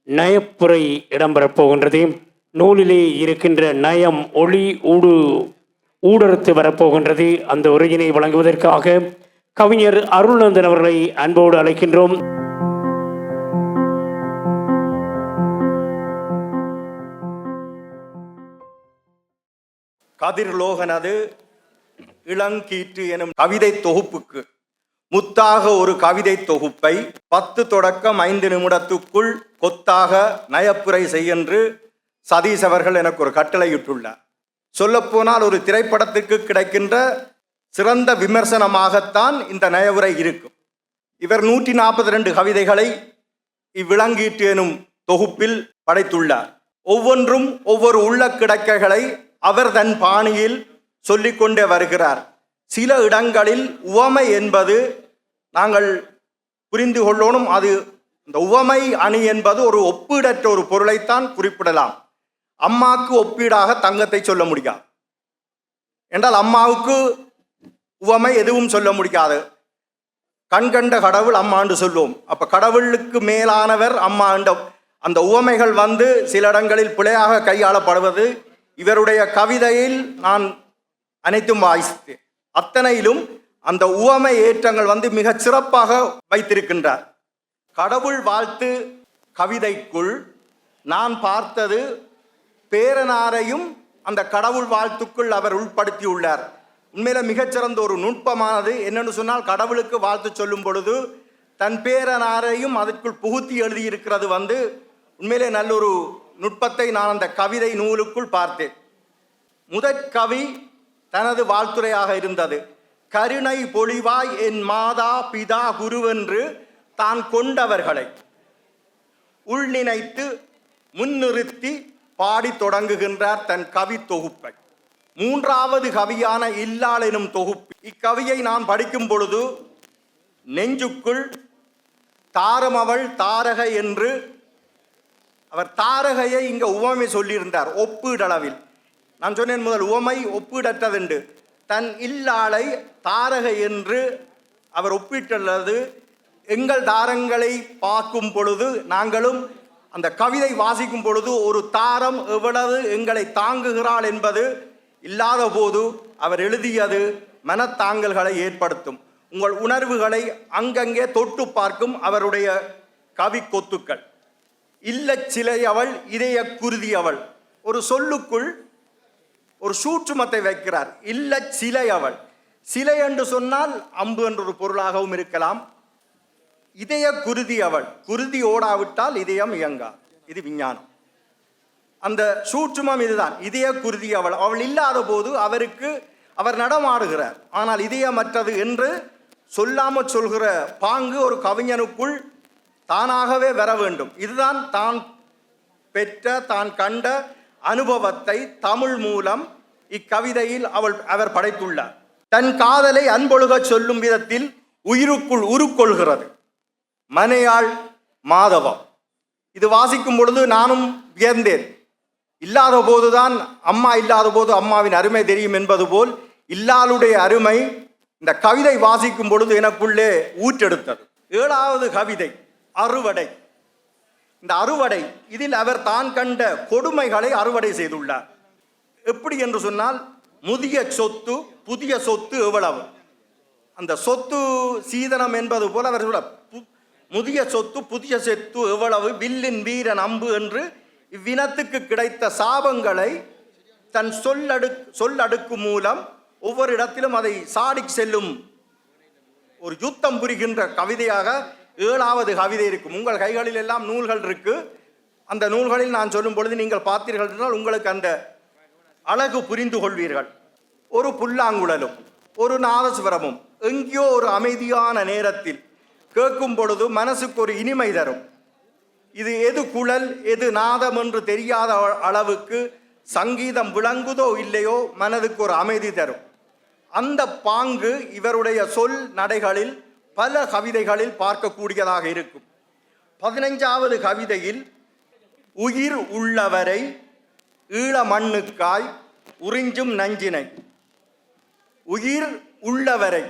நயப்புரை இடம்பெறப் போகின்றது. நூலிலே இருக்கின்ற நயம் ஒளி ஊடறுத்து வரப்போகின்றது. அந்த உரையினை வழங்குவதற்காக கவிஞர் அருள்நந்தன் அவர்களை அன்போடு அழைக்கின்றோம். கதிர்லோகனது இளங்கீற்று எனும் கவிதை தொகுப்புக்கு முத்தாக ஒரு கவிதை தொகுப்பை 10 தொடக்கம் 5 நிமிடத்துக்குள் கொத்தாக நயப்புரை செய்யென்று சதீஷ் அவர்கள் எனக்கு ஒரு கட்டளையிட்டுள்ளார். சொல்லப்போனால் ஒரு திரைப்படத்திற்கு கிடைக்கின்ற சிறந்த விமர்சனமாகத்தான் இந்த நயவுரை இருக்கும். இவர் 142 கவிதைகளை இவ்விளங்கீற்று எனும் தொகுப்பில் படைத்துள்ளார். ஒவ்வொன்றும் ஒவ்வொரு உள்ள கிடக்கைகளை அவர் தன் பாணியில் சொல்லிக்கொண்டே வருகிறார். சில இடங்களில் உவமை என்பது நாங்கள் புரிந்து கொள்ளணும். அது இந்த உவமை அணி என்பது ஒரு ஒப்பீடற்ற ஒரு பொருளைத்தான் குறிப்பிடலாம். அம்மாவுக்கு ஒப்பீடாக தங்கத்தை சொல்ல முடியாது என்றால் அம்மாவுக்கு உவமை எதுவும் சொல்ல முடியாது. கண்கண்ட கடவுள் அம்மாண்டு சொல்லுவோம். அப்ப கடவுளுக்கு மேலானவர் அம்மா என்ற அந்த உவமைகள் சில இடங்களில் பிழையாக கையாளப்படுவது இவருடைய கவிதையில் நான் அனைத்தும் வாசித்தேன். அத்தனையிலும் அந்த உவமை ஏற்றங்கள் மிக சிறப்பாக வைத்திருக்கின்றார். கடவுள் வாழ்த்து கவிதைக்குள் நான் பார்த்தது பேரனாரையும் அந்த கடவுள் வாழ்த்துக்குள் அவர் உள்படுத்தியுள்ளார். உண்மையில மிகச்சிறந்த ஒரு நுட்பமானது. என்னென்னு சொன்னால், கடவுளுக்கு வாழ்த்து சொல்லும் பொழுது தன் பேரனாரையும் அதற்குள் புகுத்தி எழுதியிருக்கிறது உண்மையிலே நல்லொரு நுட்பத்தை நான் அந்த கவிதை நூலுக்குள் பார்த்தேன். முதற் கவி தனது வாழ்த்துரையாக இருந்தது. கருணை பொழிவாய் என் மாதா பிதா குருவென்று தான் கொண்டவர்களை உள்நினைத்து முன்னிறுத்தி பாடி தொடங்குகின்றார் தன் கவி தொகுப்பை. 3வது கவியான இல்லாள் எனும் தொகுப்பு. இக்கவியை நான் படிக்கும் பொழுது நெஞ்சுக்குள் தாரம் அவள் தாரகை என்று அவர் தாரகையை இங்க உவமை சொல்லியிருந்தார். ஒப்பீடளவில் நான் சொன்னேன் முதல் உவமை ஒப்பீடற்றதென்று. தன் இல்லாளை தாரகை என்று அவர் ஒப்பிட்டுள்ளது. எங்கள் தாரங்களை பார்க்கும் பொழுது நாங்களும் அந்த கவிதை வாசிக்கும் பொழுது ஒரு தாரம் எவ்வளவு எங்களை தாங்குகிறாள் என்பது இல்லாத போது அவர் எழுதியது மனத்தாங்கல்களை ஏற்படுத்தும். உங்கள் உணர்வுகளை அங்கங்கே தொட்டு பார்க்கும் அவருடைய கவி கொத்துக்கள். இல்ல சிலை அவள் இதய குருதி அவள். ஒரு சொல்லுக்குள் ஒரு சூட்சுமத்தை வைக்கிறார். இல்ல சிலை அவள். சிலை என்று சொன்னால் அம்பு என்ற ஒரு பொருளாகவும் இருக்கலாம். இதய குருதி அவள். குருதி ஓடாவிட்டால் இதயம் இயங்கா. இது விஞ்ஞானம். அந்த சூட்சுமம் இதுதான். இதய குருதி அவள். அவள் இல்லாத போது அவர் நடமாடுகிறார். ஆனால் இதயமற்றது என்று சொல்லாம சொல்கிற பாங்கு ஒரு கவிஞனுக்குள் தானாகவே வர வேண்டும். இதுதான் தான் பெற்ற தான் கண்ட அனுபவத்தை தமிழ் மூலம் இக்கவிதையில் அவர் படைத்துள்ளார். தன் காதலை அன்பொழுக சொல்லும் விதத்தில் உயிருக்குள் உருக்கொள்கிறது மனையாள் மாதவம். இது வாசிக்கும் பொழுது நானும் வியந்தேன். இல்லாத போதுதான் அம்மா இல்லாத போது அம்மாவின் அருமை தெரியும் என்பது போல் இல்லாளுடைய அருமை இந்த கவிதை வாசிக்கும் பொழுது எனக்குள்ளே ஊற்றெடுத்தது. 7வது கவிதை அறுவடை. இந்த அறுவடை இதில் அவர் தான் கண்ட கொடுமைகளை அறுவடை செய்துள்ளார். எப்படி என்று சொன்னால், முதிய சொத்து புதிய சொத்து எவ்வளவு, அந்த சொத்து சீதனம் என்பது போல அவர் சொல்ல, முதிய சொத்து புதிய சொத்து எவ்வளவு, வில்லின் வீரன் அம்பு என்று இவ்வினத்துக்கு கிடைத்த சாபங்களை தன் சொல்லடுக்கு மூலம் ஒவ்வொரு இடத்திலும் அதை சாடி செல்லும் ஒரு யுத்தம் புரிகின்ற கவிதையாக 7வது கவிதை இருக்கும். உங்கள் கைகளில் எல்லாம் நூல்கள் இருக்கு. அந்த நூல்களில் நான் சொல்லும் பொழுது நீங்கள் பார்த்தீர்கள் என்றால் உங்களுக்கு அந்த அழகு புரிந்து கொள்வீர்கள். ஒரு புல்லாங்குழலும் ஒரு நாதஸ்வரமும் எங்கேயோ ஒரு அமைதியான நேரத்தில் கேட்கும் பொழுது மனசுக்கு ஒரு இனிமை தரும். இது எது குழல் எது நாதம் என்று தெரியாத அளவுக்கு சங்கீதம் விளங்குதோ இல்லையோ மனதுக்கு ஒரு அமைதி தரும். அந்த பாங்கு இவருடைய சொல் நடைகளில் பல கவிதைகளில் பார்க்கக்கூடியதாக இருக்கும். 15வது கவிதையில் உயிர் உள்ளவரை ஈழ மண்ணுக்காய் உறிஞ்சும் நஞ்சினை. உயிர் உள்ளவரை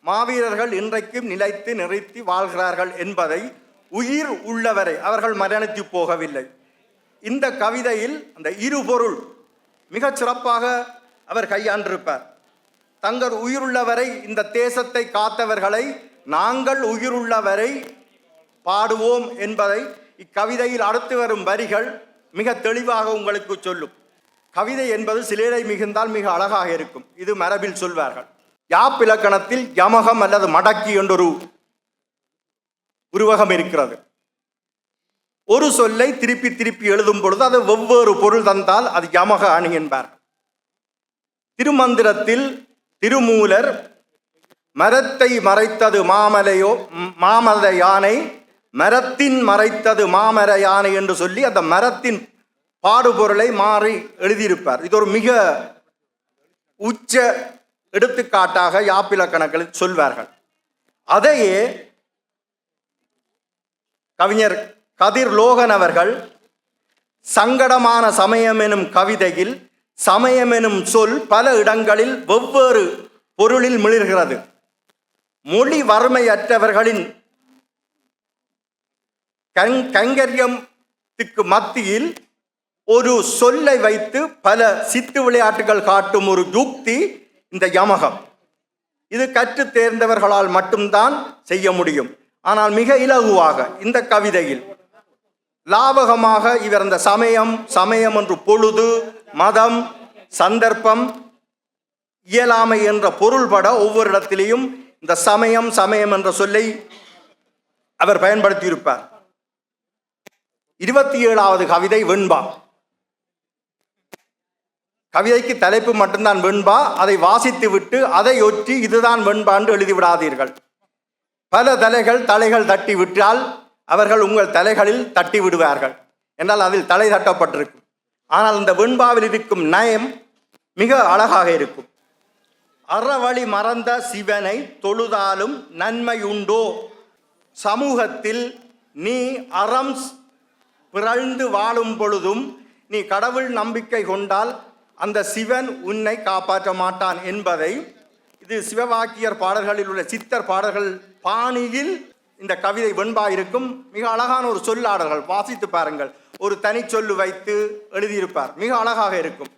மாவீரர்கள் இன்றைக்கும் நிலைத்து நிறுத்தி வாழ்கிறார்கள் என்பதை உயிர் உள்ளவரை, அவர்கள் மரணித்து போகவில்லை. இந்த கவிதையில் அந்த இருபொருள் மிகச் சிறப்பாக அவர் கையாண்டிருப்பார். தங்கள் உயிருள்ளவரை, இந்த தேசத்தை காத்தவர்களை நாங்கள் உயிருள்ளவரை பாடுவோம் என்பதை இக்கவிதையில் அடுத்து வரும் வரிகள் மிக தெளிவாக உங்களுக்கு சொல்லும். கவிதை என்பது சிலேடை மிகுந்தால் மிக அழகாக இருக்கும். இது மரபில் சொல்வார்கள். யாப்பிலக்கணத்தில் யமகம் அல்லது மடக்கி என்றொரு உருவகம் இருக்கிறது. ஒரு சொல்லை திருப்பி திருப்பி எழுதும் பொழுது அது வெவ்வேறு பொருள் தந்தால் அது யமக அணி என்பார்கள். திருமந்திரத்தில் திருமூலர் மரத்தை மறைத்தது மாமர யானை, மரத்தின் மறைத்தது மாமர யானை என்று சொல்லி அந்த மரத்தின் பாடுபொருளை மாறி எழுதியிருப்பார். இது ஒரு மிக உச்ச எடுத்துக்காட்டாக யாப்பிலக்கணங்களில் சொல்வார்கள். அதையே கவிஞர் கதிர் லோகன் அவர்கள் சங்கடமான சமயம் எனும் கவிதையில் சமயம் எனும் சொல் பல இடங்களில் வெவ்வேறு பொருளில் மிளிர்கிறது. மொழி வறுமையற்றவர்களின் கங்கரியத்துக்கு மத்தியில் ஒரு சொல்லை வைத்து பல சித்து விளையாட்டுகள் காட்டும் ஒரு யுக்தி இந்த யமகம். இது கற்று தேர்ந்தவர்களால் மட்டும்தான் செய்ய முடியும். ஆனால் மிக இலகுவாக இந்த கவிதையில் லாபகமாக இவர் அந்த சமயம் என்று பொழுது, மதம், சந்தர்ப்பம், இயலாமை என்ற பொருள்பட ஒவ்வொரு இடத்திலேயும் இந்த சமயம் என்ற சொல்லை அவர் பயன்படுத்தியிருப்பார். 27வது கவிதை வெண்பா. கவிதைக்கு தலைப்பு மட்டும்தான் வெண்பா. அதை வாசித்து விட்டு அதை ஒற்றி இதுதான் வெண்பா என்று எழுதிவிடாதீர்கள். பல தலைகள் தட்டி விட்டால் அவர்கள் உங்கள் தலைகளில் தட்டி விடுவார்கள். என்றால் அதில் தலை தட்டப்பட்டிருக்கும். ஆனால் இந்த வெண்பாவில் இருக்கும் நயம் மிக அழகாக இருக்கும். அறவழி மறந்த சிவனை தொழுதாலும் நன்மை உண்டோ, சமூகத்தில் நீ அறம் பிறழ்ந்து வாழும் பொழுதும் நீ கடவுள் நம்பிக்கை கொண்டால் அந்த சிவன் உன்னை காப்பாற்ற மாட்டான் என்பதை இது சிவவாக்கியர் பாடல்களில் உள்ள சித்தர் பாடல்கள் பாணியில் இந்த கவிதை வெண்பா இருக்கும். மிக அழகான ஒரு சொல்லாடல்கள், வாசித்து பாருங்கள். ஒரு தனி சொல்லு வைத்து எழுதியிருப்பார், மிக அழகாக இருக்கும்.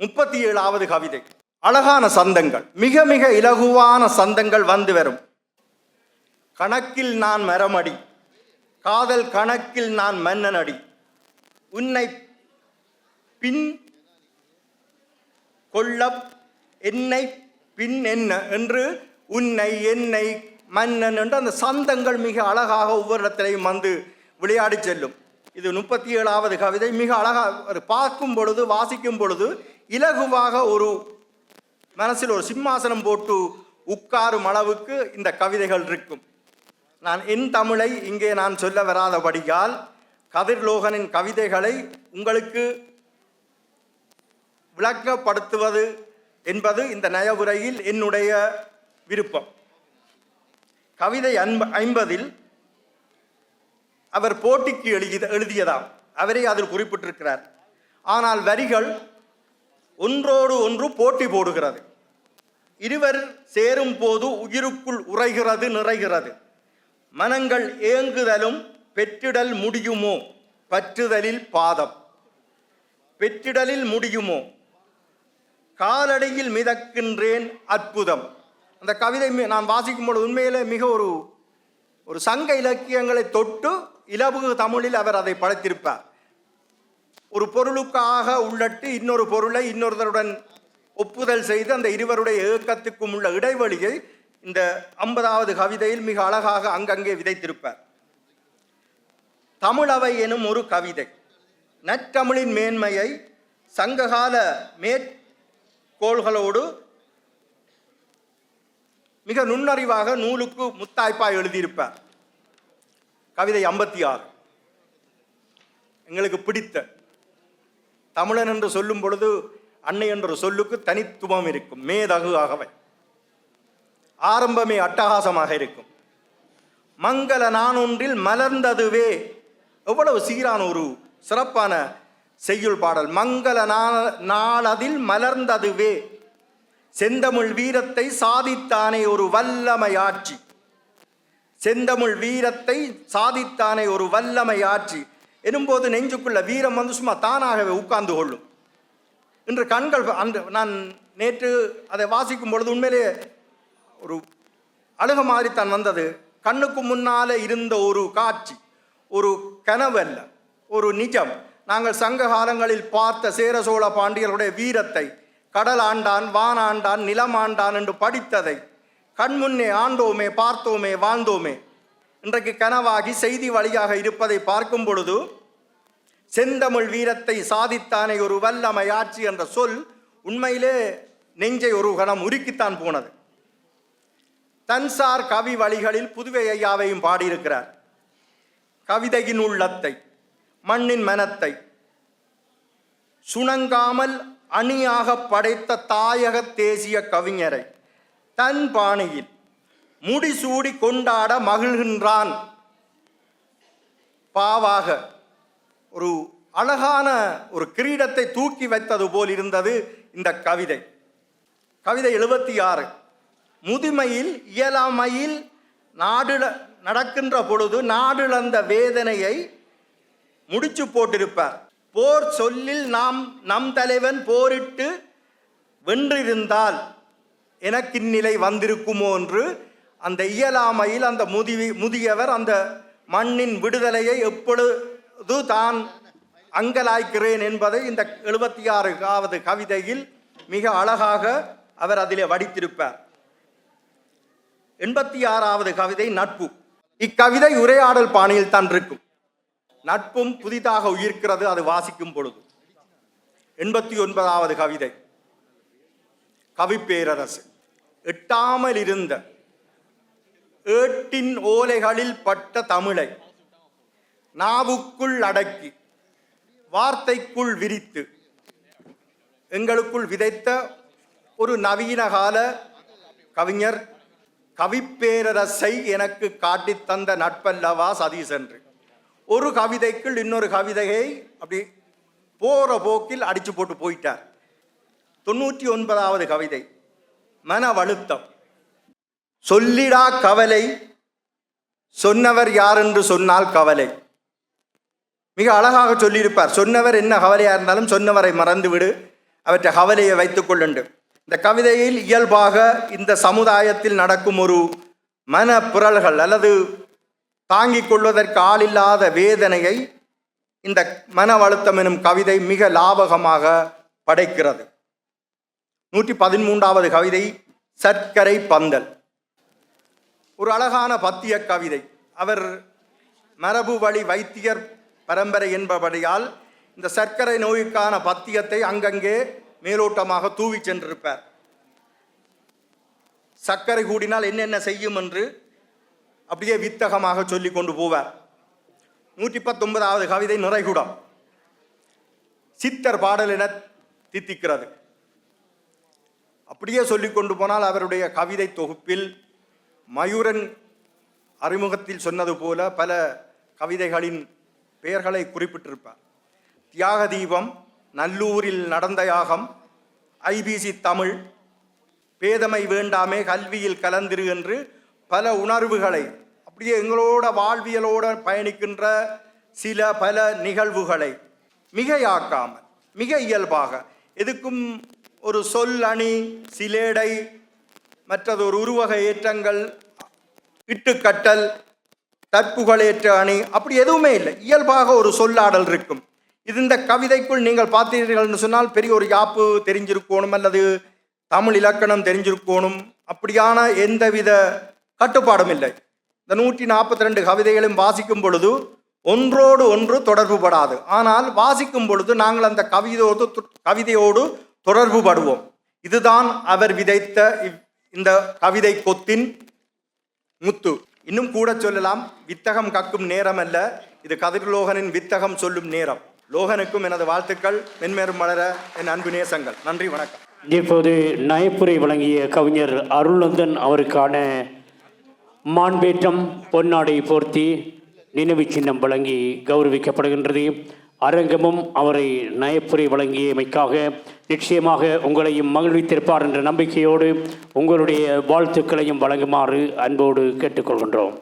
37வது கவிதை அழகான சந்தங்கள், மிக மிக இலகுவான சந்தங்கள் வந்து வரும். கணக்கில் நான் மரமடி, காதல் கணக்கில் நான் மன்னனடி, உன்னை பின் கொள்ள என்னை பின் என்ன என்று உன்னை என்னை மன்னன் என்று அந்த சந்தங்கள் மிக அழகாக ஒவ்வொரு இடத்திலையும் வந்து விளையாடி செல்லும். இது 37வது கவிதை. மிக அழகாக பார்க்கும் பொழுது, வாசிக்கும் பொழுது இலகுவாக ஒரு மனசில் ஒரு சிம்மாசனம் போட்டு உட்காரும் அளவுக்கு இந்த கவிதைகள் இருக்கும். நான் என் தமிழை இங்கே நான் சொல்ல வராதபடியால் கதிர்லோகனின் கவிதைகளை உங்களுக்கு விளக்கப்படுத்துவது என்பது இந்த நயவுரையில் என்னுடைய விருப்பம். கவிதை 50 அவர் போட்டிக்கு எழுதியதாம். அவரே அதில் குறிப்பிட்டிருக்கிறார். ஆனால் வரிகள் ஒன்றோடு ஒன்று போட்டி போடுகிறது. இருவர் சேரும் போது உயிருக்குள் உறைகிறது, நிறைகிறது. மனங்கள் ஏங்குதலும் பெற்றிடல் முடியுமோ, பற்றுதலில் பாதம் பெற்றிடலில் முடியுமோ, காலடியில் மிதக்கின்றேன் அற்புதம். அந்த கவிதை நான் வாசிக்கும் பொழுது உண்மையிலே மிக ஒரு சங்க இலக்கியங்களை தொட்டு இலவு தமிழில் அவர் அதை படைத்திருப்பார். ஒரு பொருளுக்காக உள்ளட்டு இன்னொரு பொருளை இன்னொருத்தருடன் ஒப்புதல் செய்து அந்த இருவருடைய இயக்கத்துக்கும் உள்ள இடைவெளியை இந்த 50வது கவிதையில் மிக அழகாக அங்கங்கே விதைத்திருப்பார். தமிழவை எனும் ஒரு கவிதை நற்றமிழின் மேன்மையை சங்ககால மேற்கோள்களோடு மிக நுண்ணறிவாக நூலுக்கு முத்தாய்ப்பாய் எழுதியிருப்பார். கவிதை 56 எங்களுக்கு பிடித்த தமிழன் என்று சொல்லும் பொழுது அன்னை என்ற சொல்லுக்கு தனித்துவம் இருக்கும். மேதகுவாகவே ஆரம்பமே அட்டகாசமாக இருக்கும். மங்கள நானொன்றில் மலர்ந்ததுவே, எவ்வளவு சீரான ஒரு சிறப்பான செய்யுள் பாடல். மங்கள நாளதில் மலர்ந்ததுவே, செந்தமிழ் வீரத்தை சாதித்தானே ஒரு வல்லமையாட்சி, செந்தமிழ் வீரத்தை சாதித்தானே ஒரு வல்லமை ஆட்சி எனும்போது நெஞ்சுக்குள்ள வீரம் வந்து சும்மா தானாகவே உட்கார்ந்து கொள்ளும். இன்று கண்கள் நான் நேற்று அதை வாசிக்கும் பொழுது உண்மையிலே ஒரு அழுக மாதிரி தான் வந்தது. கண்ணுக்கு முன்னாலே இருந்த ஒரு காட்சி, ஒரு கனவு அல்ல, ஒரு நிஜம். நாங்கள் சங்க காலங்களில் பார்த்த சேர சோழ பாண்டியர்களுடைய வீரத்தை, கடல் ஆண்டான், வான் ஆண்டான், நிலம் ஆண்டான் என்று படித்ததை கண்முன்னே ஆண்டோமே, பார்த்தோமே, வாழ்ந்தோமே. இன்றைக்கு கனவாகி செய்தி வழியாக இருப்பதை பார்க்கும் பொழுது செந்தமிழ் வீரத்தை சாதித்தானே ஒரு வல்லமை ஆட்சி என்ற சொல் உண்மையிலே நெஞ்சை ஒரு கணம் உருக்கித்தான் போனது. தன்சார் கவி வழிகளில் புதுவை ஐயாவையும் பாடியிருக்கிறார். கவிதையின் உள்ளத்தை, மண்ணின் மனத்தை சுணங்காமல் அணியாக படைத்த தாயக தேசிய கவிஞரை தன் பாணியில் முடிசூடி கொண்டாட மகிழ்கின்றான். பாவாக ஒரு அழகான ஒரு கிரீடத்தை தூக்கி வைத்தது போல் இருந்தது இந்த கவிதை. கவிதை 76. முதுமையில் இயலாமையில் நடக்கின்ற பொழுது நாடிழந்த வேதனையை முடிச்சு போட்டிருப்பார். போர் சொல்லில் நம் தலைவன் போரிட்டு வென்றிருந்தால் எனக்கு இந்நிலை வந்திருக்குமோ என்று அந்த இயலாமையில் அந்த முதியவர் அந்த மண்ணின் விடுதலையை எப்பொழுது தான் அங்கலாய்க்கிறேன் என்பதை இந்த 76வது கவிதையில் மிக அழகாக அவர் அதிலே வடித்திருப்பார். 86வது கவிதை நட்பு. இக்கவிதை உரையாடல் பாணியில் தான் இருக்கும். நட்பும் புதிதாக உயிர்க்கிறது அது வாசிக்கும் பொழுது. 89வது கவிதை கவிப்பேரரசு. எட்டாமல் இருந்த ஏட்டின் ஓலைகளில் பட்ட தமிழை நாவுக்குள் அடக்கி வார்த்தைக்குள் விரித்து எங்களுக்குள் விதைத்த ஒரு நவீன கால கவிஞர் கவிப்பேரரசை எனக்கு காட்டித் தந்த நட்பல்லவா சதீஷ் என்று ஒரு கவிதைக்குள் இன்னொரு கவிதையை அப்படி போற போக்கில் அடிச்சு போட்டு போயிட்டார். 99வது கவிதை மன வழுத்தம். சொல்லிடா கவலை சொன்னவர் யார் என்று சொன்னால் கவலை. மிக அழகாக சொல்லியிருப்பார். சொன்னவர் என்ன கவலையா இருந்தாலும் சொன்னவரை மறந்துவிடு, அவற்றை கவலையை வைத்துக் கொள்ளுண்டு. இந்த கவிதையில் இயல்பாக இந்த சமுதாயத்தில் நடக்கும் ஒரு மன புரள்கள் அல்லது தாங்கிக் கொள்வதற்கு ஆளில்லாத வேதனையை இந்த மன வழுத்தம் எனும் கவிதை மிக லாபகமாக படைக்கிறது. 113வது கவிதை சர்க்கரை பந்தல். ஒரு அழகான பத்திய கவிதை. அவர் மரபு வழி வைத்தியர் பரம்பரை என்பபடியால் இந்த சர்க்கரை நோய்க்கான பத்தியத்தை அங்கங்கே மேலோட்டமாக தூவி சென்றிருப்பார். சர்க்கரை கூடினால் என்னென்ன செய்யும் என்று அப்படியே வித்தகமாக சொல்லி கொண்டு போவார். 119வது கவிதை நிறைகுடம். சித்தர் பாடல் என தித்திக்கிறது. அப்படியே சொல்லிக் கொண்டு போனால் அவருடைய கவிதை தொகுப்பில் மயூரன் அறிமுகத்தில் சொன்னது போல பல கவிதைகளின் பெயர்களை குறிப்பிட்டிருப்பார். தியாக தீபம், நல்லூரில் நடந்த யாகம், ஐபிசி தமிழ், பேதமை வேண்டாமே, கல்வியில் கலந்திரு என்று பல உணர்வுகளை அப்படியே எங்களோட வாழ்வியலோடு பயணிக்கின்ற பல நிகழ்வுகளை மிகையாக்காமல் மிக இயல்பாக எதுக்கும் ஒரு சொல் அணி, சிலேடை, மற்றது ஒரு உருவக ஏற்றங்கள், இட்டுக்கட்டல், தற்புகளேற்ற அணி அப்படி எதுவுமே இல்லை. இயல்பாக ஒரு சொல்லாடல் இருக்கும். இது இந்த கவிதைக்குள் நீங்கள் பார்த்தீர்கள் சொன்னால் பெரிய ஒரு யாப்பு தெரிஞ்சிருக்கணும் அல்லது தமிழ் இலக்கணம் தெரிஞ்சிருக்கணும் அப்படியான எந்தவித கட்டுப்பாடும் இல்லை. இந்த 142 கவிதைகளும் வாசிக்கும் பொழுது ஒன்றோடு ஒன்று தொடர்பு படாது. ஆனால் வாசிக்கும் பொழுது நாங்கள் அந்த கவிதையோடு தொடர்பு படுவோம். இதுதான் அவர் விதைத்த இந்த கவிதை கொத்தின் முத்து. இன்னும் கூட சொல்லலாம், வித்தகம் கக்கும் நேரம் அல்ல, இது கதிர்லோகனின் வித்தகம் சொல்லும் நேரம். லோகனுக்கும் எனது வாழ்த்துக்கள், மென்மேலும் வளர என் அன்பு நேசங்கள். நன்றி, வணக்கம். இப்போது நயப்புரை வழங்கிய கவிஞர் அருள்நந்தன் அவருக்கான மாண்பேற்றம் பொன்னாடை போர்த்தி நினைவு சின்னம் வழங்கி கௌரவிக்கப்படுகின்றது. அரங்கமும் அவரை நயப்புரை வழங்கியமைக்காக நிச்சயமாக உங்களையும் மகிழ்வித்திருப்பார் என்ற நம்பிக்கையோடு உங்களுடைய வாழ்த்துக்களையும் வழங்குமாறு அன்போடு கேட்டுக்கொள்கின்றோம்.